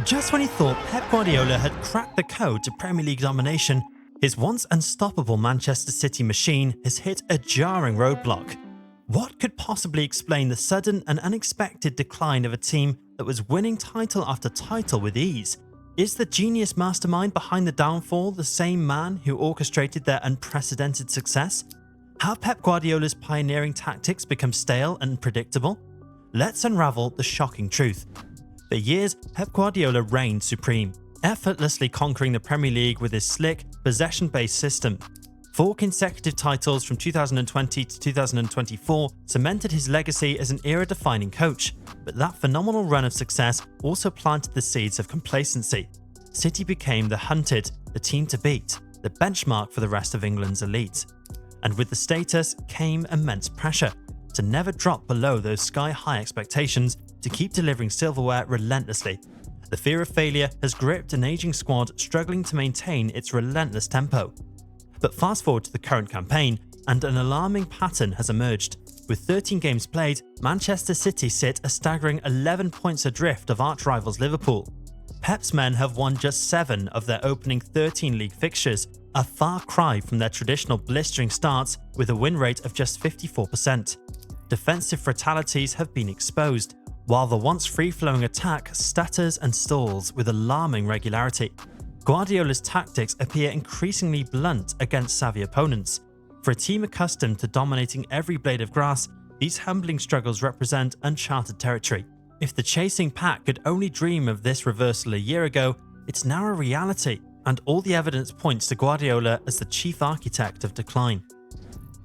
Just when he thought Pep Guardiola had cracked the code to Premier League domination, his once unstoppable Manchester City machine has hit a jarring roadblock. What could possibly explain the sudden and unexpected decline of a team that was winning title after title with ease? Is the genius mastermind behind the downfall the same man who orchestrated their unprecedented success? Have Pep Guardiola's pioneering tactics become stale and predictable? Let's unravel the shocking truth. For years, Pep Guardiola reigned supreme, effortlessly conquering the Premier League with his slick, possession-based system. 4 consecutive titles from 2020 to 2024 cemented his legacy as an era-defining coach, but that phenomenal run of success also planted the seeds of complacency. City became the hunted, the team to beat, the benchmark for the rest of England's elite. And with the status came immense pressure to never drop below those sky-high expectations, to keep delivering silverware relentlessly. The fear of failure has gripped an aging squad struggling to maintain its relentless tempo. But fast forward to the current campaign, and an alarming pattern has emerged. With 13 games played, Manchester City sit a staggering 11 points adrift of arch-rivals Liverpool. Pep's men have won just 7 of their opening 13 league fixtures, a far cry from their traditional blistering starts with a win rate of just 54%. Defensive fatalities have been exposed, while the once free-flowing attack stutters and stalls with alarming regularity. Guardiola's tactics appear increasingly blunt against savvy opponents. For a team accustomed to dominating every blade of grass, these humbling struggles represent uncharted territory. If the chasing pack could only dream of this reversal a year ago, it's now a reality, and all the evidence points to Guardiola as the chief architect of decline.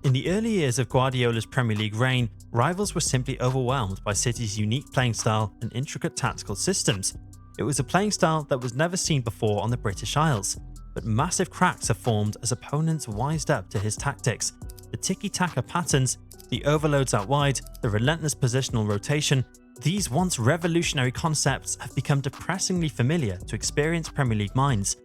In the early years of Guardiola's Premier League reign, rivals were simply overwhelmed by City's unique playing style and intricate tactical systems. It was a playing style that was never seen before on the British Isles, but massive cracks have formed as opponents wised up to his tactics. The tiki-taka patterns, the overloads out wide, the relentless positional rotation, these once revolutionary concepts have become depressingly familiar to experienced Premier League minds.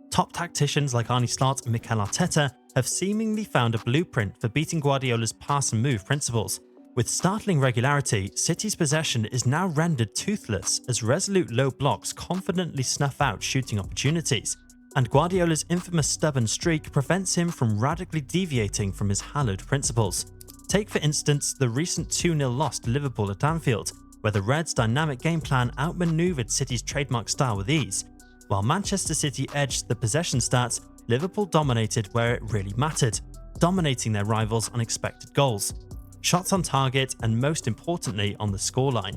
Top tacticians like Arne Slot and Mikel Arteta have seemingly found a blueprint for beating Guardiola's pass and move principles. With startling regularity, City's possession is now rendered toothless as resolute low blocks confidently snuff out shooting opportunities, and Guardiola's infamous stubborn streak prevents him from radically deviating from his hallowed principles. Take for instance the recent 2-0 loss to Liverpool at Anfield, where the Reds' dynamic game plan outmaneuvered City's trademark style with ease. While Manchester City edged the possession stats, Liverpool dominated where it really mattered, dominating their rivals on expected goals, shots on target, and most importantly on the scoreline.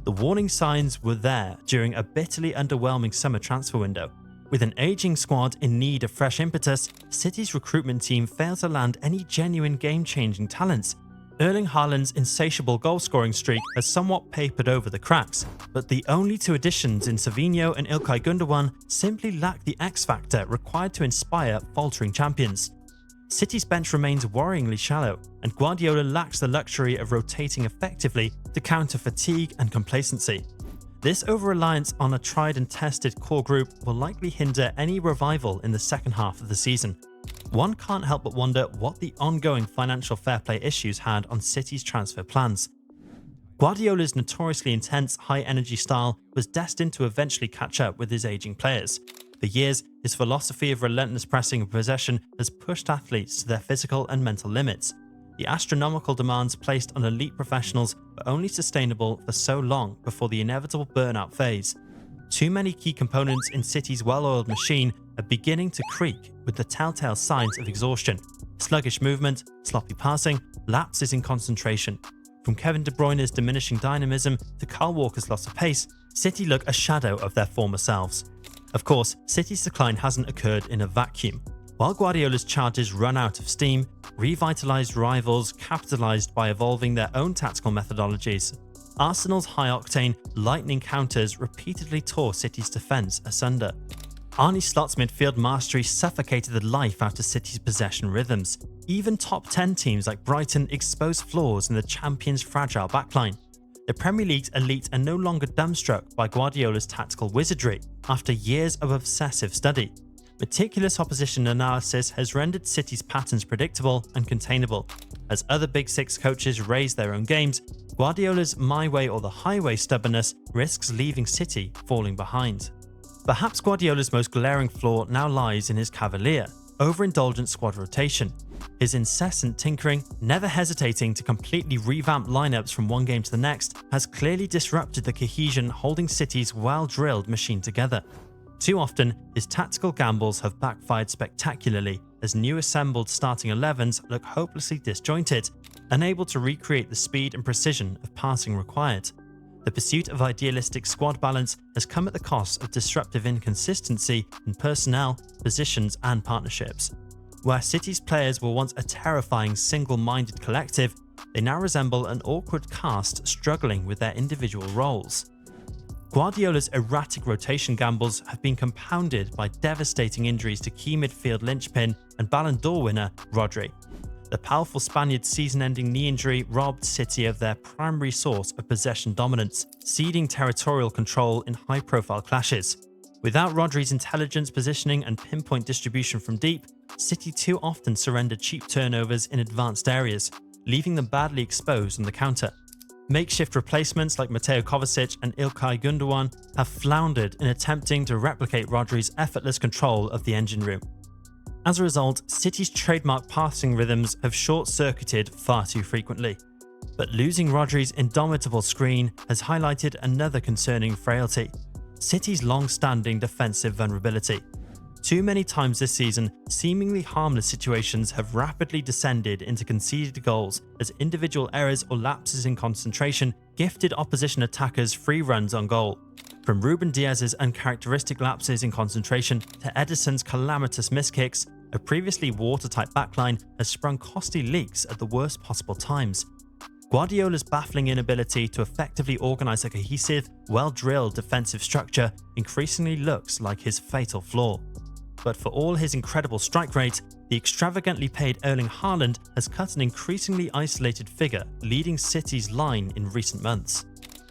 The warning signs were there during a bitterly underwhelming summer transfer window. With an aging squad in need of fresh impetus, City's recruitment team failed to land any genuine game-changing talents. Erling Haaland's insatiable goal-scoring streak has somewhat papered over the cracks, but the only 2 additions in Savinho and Ilkay Gundogan simply lack the X-factor required to inspire faltering champions. City's bench remains worryingly shallow, and Guardiola lacks the luxury of rotating effectively to counter fatigue and complacency. This over-reliance on a tried and tested core group will likely hinder any revival in the second half of the season. One can't help but wonder what the ongoing financial fair play issues had on City's transfer plans. Guardiola's notoriously intense, high-energy style was destined to eventually catch up with his aging players. For years, his philosophy of relentless pressing and possession has pushed athletes to their physical and mental limits. The astronomical demands placed on elite professionals were only sustainable for so long before the inevitable burnout phase. Too many key components in City's well-oiled machine are beginning to creak with the telltale signs of exhaustion. Sluggish movement, sloppy passing, lapses in concentration. From Kevin De Bruyne's diminishing dynamism to Kyle Walker's loss of pace, City look a shadow of their former selves. Of course, City's decline hasn't occurred in a vacuum. While Guardiola's charges run out of steam, revitalized rivals capitalized by evolving their own tactical methodologies. Arsenal's high-octane, lightning counters repeatedly tore City's defence asunder. Arne Slot's midfield mastery suffocated the life out of City's possession rhythms. Even top 10 teams like Brighton exposed flaws in the champion's fragile backline. The Premier League's elite are no longer dumbstruck by Guardiola's tactical wizardry after years of obsessive study. Meticulous opposition analysis has rendered City's patterns predictable and containable. As other Big Six coaches raise their own games, Guardiola's my way or the highway stubbornness risks leaving City falling behind. Perhaps Guardiola's most glaring flaw now lies in his cavalier, overindulgent squad rotation. His incessant tinkering, never hesitating to completely revamp lineups from one game to the next, has clearly disrupted the cohesion holding City's well-drilled machine together. Too often, his tactical gambles have backfired spectacularly as new assembled starting 11s look hopelessly disjointed, unable to recreate the speed and precision of passing required. The pursuit of idealistic squad balance has come at the cost of disruptive inconsistency in personnel, positions and partnerships. Where City's players were once a terrifying single-minded collective, they now resemble an awkward cast struggling with their individual roles. Guardiola's erratic rotation gambles have been compounded by devastating injuries to key midfield linchpin and Ballon d'Or winner Rodri. The powerful Spaniard's season-ending knee injury robbed City of their primary source of possession dominance, ceding territorial control in high-profile clashes. Without Rodri's intelligence, positioning and pinpoint distribution from deep, City too often surrendered cheap turnovers in advanced areas, leaving them badly exposed on the counter. Makeshift replacements like Mateo Kovacic and Ilkay Gundogan have floundered in attempting to replicate Rodri's effortless control of the engine room. As a result, City's trademark passing rhythms have short-circuited far too frequently. But losing Rodri's indomitable screen has highlighted another concerning frailty: City's long-standing defensive vulnerability. Too many times this season, seemingly harmless situations have rapidly descended into conceded goals as individual errors or lapses in concentration gifted opposition attackers free runs on goal. From Ruben Dias's uncharacteristic lapses in concentration to Edison's calamitous miskicks, a previously watertight backline has sprung costly leaks at the worst possible times. Guardiola's baffling inability to effectively organise a cohesive, well-drilled defensive structure increasingly looks like his fatal flaw. But for all his incredible strike rate, the extravagantly paid Erling Haaland has cut an increasingly isolated figure, leading City's line in recent months.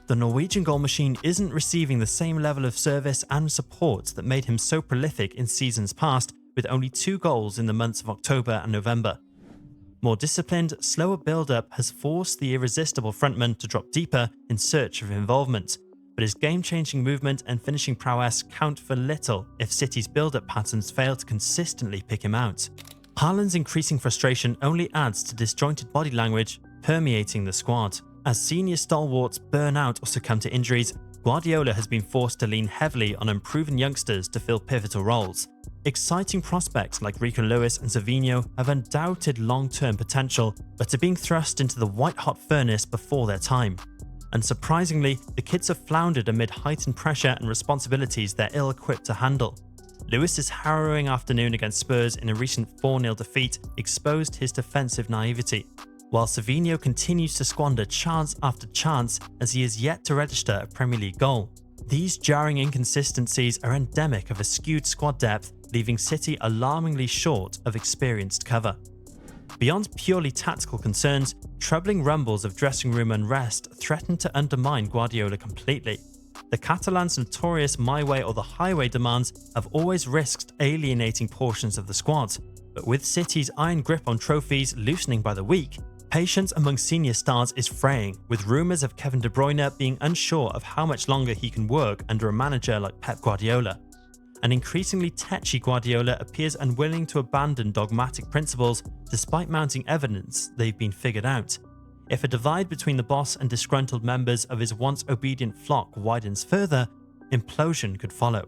The Norwegian goal machine isn't receiving the same level of service and support that made him so prolific in seasons past, with only 2 goals in the months of October and November. More disciplined, slower build-up has forced the irresistible frontman to drop deeper in search of involvement, but his game-changing movement and finishing prowess count for little if City's build-up patterns fail to consistently pick him out. Haaland's increasing frustration only adds to disjointed body language permeating the squad. As senior stalwarts burn out or succumb to injuries, Guardiola has been forced to lean heavily on unproven youngsters to fill pivotal roles. Exciting prospects like Rico Lewis and Savinho have undoubted long-term potential, but are being thrust into the white-hot furnace before their time. Unsurprisingly, the kids have floundered amid heightened pressure and responsibilities they're ill-equipped to handle. Lewis's harrowing afternoon against Spurs in a recent 4-0 defeat exposed his defensive naivety, while Savinho continues to squander chance after chance as he is yet to register a Premier League goal. These jarring inconsistencies are endemic of a skewed squad depth, leaving City alarmingly short of experienced cover. Beyond purely tactical concerns, troubling rumbles of dressing room unrest threaten to undermine Guardiola completely. The Catalans' notorious my way or the highway demands have always risked alienating portions of the squad, but with City's iron grip on trophies loosening by the week, patience among senior stars is fraying, with rumours of Kevin De Bruyne being unsure of how much longer he can work under a manager like Pep Guardiola. An increasingly tetchy Guardiola appears unwilling to abandon dogmatic principles despite mounting evidence they've been figured out. If a divide between the boss and disgruntled members of his once obedient flock widens further, implosion could follow.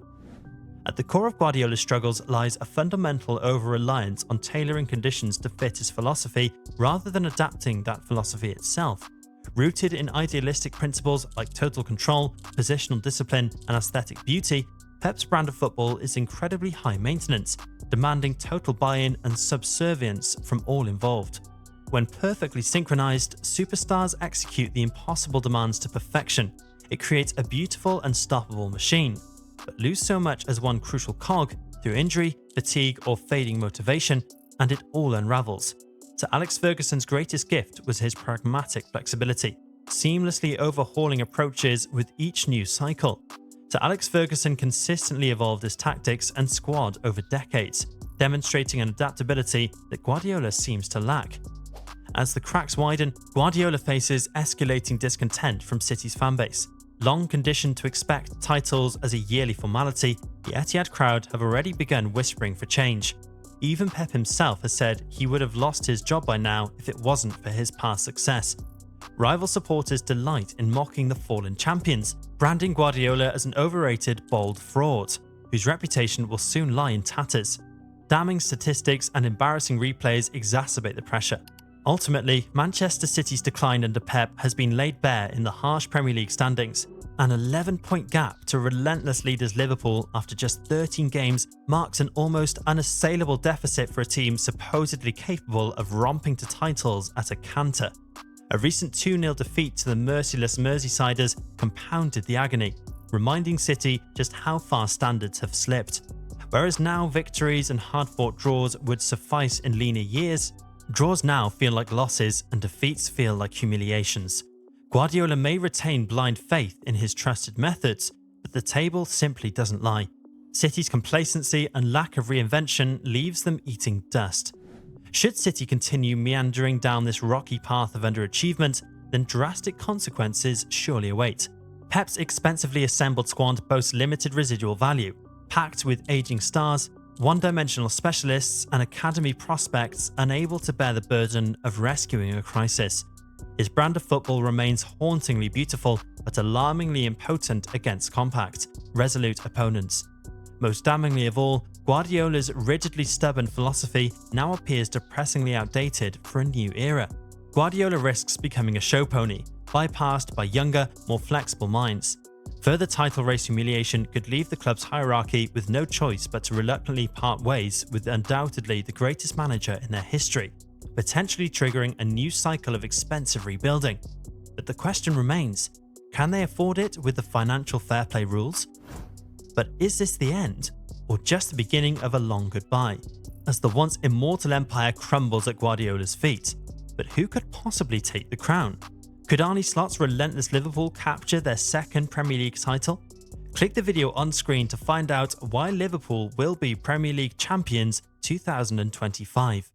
At the core of Guardiola's struggles lies a fundamental over-reliance on tailoring conditions to fit his philosophy rather than adapting that philosophy itself. Rooted in idealistic principles like total control, positional discipline, and aesthetic beauty, Pep's brand of football is incredibly high maintenance, demanding total buy-in and subservience from all involved. When perfectly synchronized, superstars execute the impossible demands to perfection. It creates a beautiful, unstoppable machine. But lose so much as one crucial cog through injury, fatigue, or fading motivation, and it all unravels. So Alex Ferguson's greatest gift was his pragmatic flexibility, seamlessly overhauling approaches with each new cycle. So Alex Ferguson consistently evolved his tactics and squad over decades, demonstrating an adaptability that Guardiola seems to lack. As the cracks widen, Guardiola faces escalating discontent from City's fanbase. Long conditioned to expect titles as a yearly formality, the Etihad crowd have already begun whispering for change. Even Pep himself has said he would have lost his job by now if it wasn't for his past success. Rival supporters delight in mocking the fallen champions, branding Guardiola as an overrated, bold fraud, whose reputation will soon lie in tatters. Damning statistics and embarrassing replays exacerbate the pressure. Ultimately, Manchester City's decline under Pep has been laid bare in the harsh Premier League standings. An 11-point gap to relentless leaders Liverpool after just 13 games marks an almost unassailable deficit for a team supposedly capable of romping to titles at a canter. A recent 2-0 defeat to the merciless Merseysiders compounded the agony, reminding City just how far standards have slipped. Whereas now victories and hard-fought draws would suffice in leaner years, draws now feel like losses and defeats feel like humiliations. Guardiola may retain blind faith in his trusted methods, but the table simply doesn't lie. City's complacency and lack of reinvention leaves them eating dust. Should City continue meandering down this rocky path of underachievement, then drastic consequences surely await. Pep's expensively assembled squad boasts limited residual value, packed with aging stars, one-dimensional specialists and academy prospects unable to bear the burden of rescuing a crisis. His brand of football remains hauntingly beautiful but alarmingly impotent against compact, resolute opponents. Most damningly of all, Guardiola's rigidly stubborn philosophy now appears depressingly outdated for a new era. Guardiola risks becoming a show pony, bypassed by younger, more flexible minds. Further title race humiliation could leave the club's hierarchy with no choice but to reluctantly part ways with undoubtedly the greatest manager in their history, potentially triggering a new cycle of expensive rebuilding. But the question remains, can they afford it with the financial fair play rules? But is this the end, or just the beginning of a long goodbye, as the once immortal empire crumbles at Guardiola's feet? But who could possibly take the crown? Could Arne Slot's relentless Liverpool capture their second Premier League title? Click the video on screen to find out why Liverpool will be Premier League champions 2025.